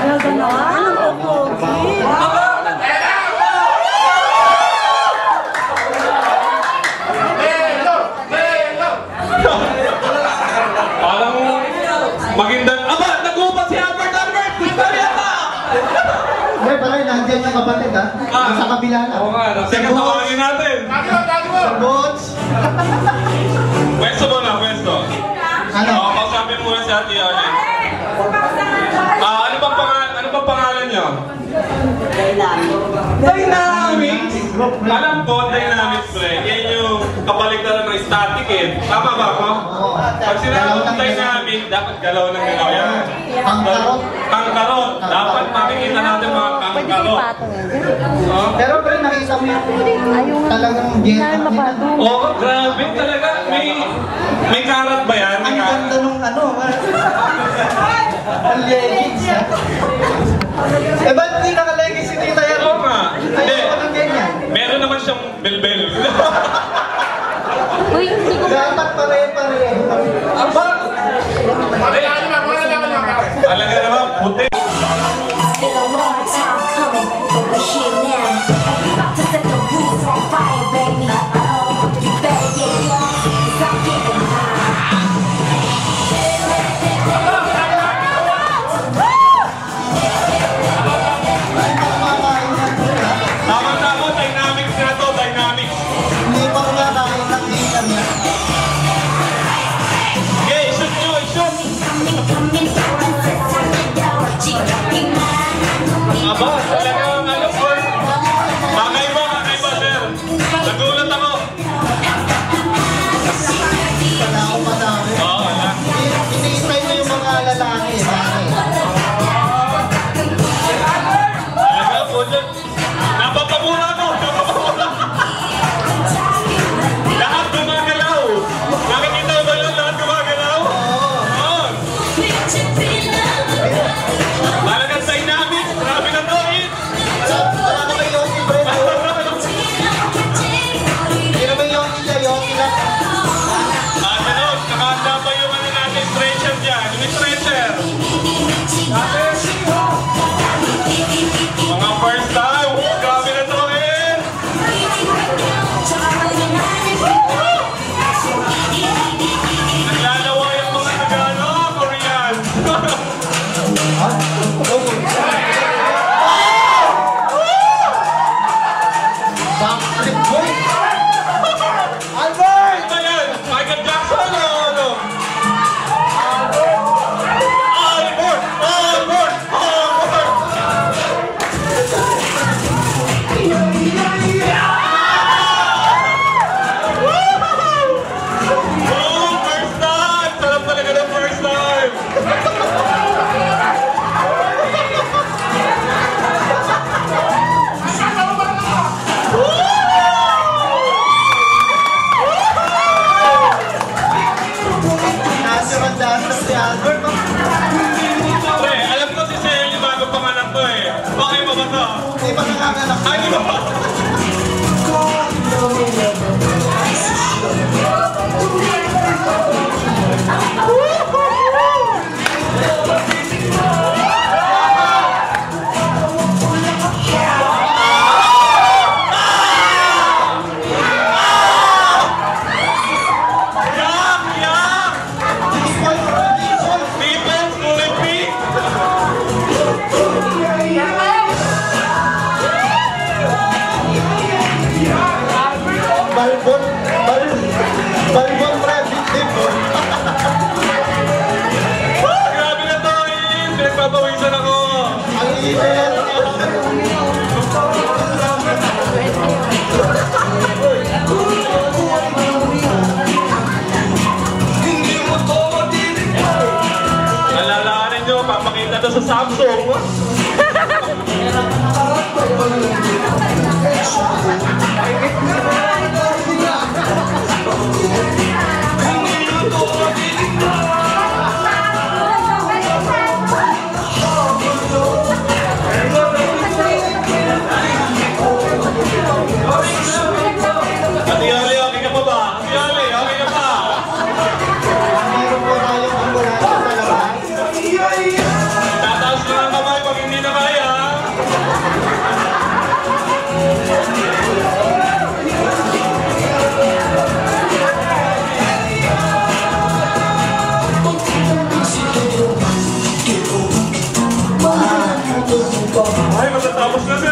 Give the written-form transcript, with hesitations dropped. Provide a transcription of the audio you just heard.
Ayaw gano'n? Parang magindang... Aba! Nag-upat si Albert! Victoria pa! May pala, nandiyan yung kapatid ha? Nasa kabila na. Oo nga, sige, tawagin natin. Boots! Pwesto mo na, pwesto. Ano? Oo, kausapin muna si Ate Yoli. Ano bang pangalan niyo? Dynamics! Alam ko, Dynamics, pre. Yan yung kabaliktaran ng static eh. Tama ba ako? Pag sinabi ng Dynamic, dapat galaw ng galaw yan. Pangkarot? Pangkarot. Dapat makikita natin mga pangkarot. Pero pre, nakita mo yung talagang jet. Oo, grabe talaga. May karat ba yan? Ang ganda nung ano. Ang leggings ha? Eh ba't hindi naka-leggings si Tita yan? Oo nga. Hindi. Meron naman siyang bel-bel. Uy, hindi ko dapat pare-pare. Aba! Alaga naman, puti. Aba, talagang ano po? Bagay ba, sir? Nagulat ako. Wala akong madami. Oo, wala. Iniintay mo yung mga lalaki. Talaga po dyan. Napapamura ko. Lahat gumagalaw. Nakikita mo ba yun? Lahat gumagalaw? Oo. Talagang dynamic. Grabe na to, eh. Wala ka ba yung libre? Hindi naman yung ila. Ganun, nakahanda pa yung ano natin, stretcher dyan. Yung stretcher. Mga first time. Grabe na to, eh. Naglalawa yung mga Tagalog, Korean. Backstreet Boys! Albert! Ano yan? Michael Jackson o ano? Albert! Oh, first time! Sarap talaga ng first time! Dancer si Albert. Pre, alam ko si Sally bago panganak ko eh. Okay ba ba to? Hindi pa nanganganak. Ay, di ba? Defense, kulay pink. Balbon private tip. Grabe na to, eh. Pinagpapawisan ako. Ang init. Alalahanin nyo, papakita to sa Samsung. Ate Yoli, okay ka pa ba? Ate Yoli, okay ka pa? Meron po tayong ambulansya sa labas. Tataas nyo ng kamay pag Ay, matatapos na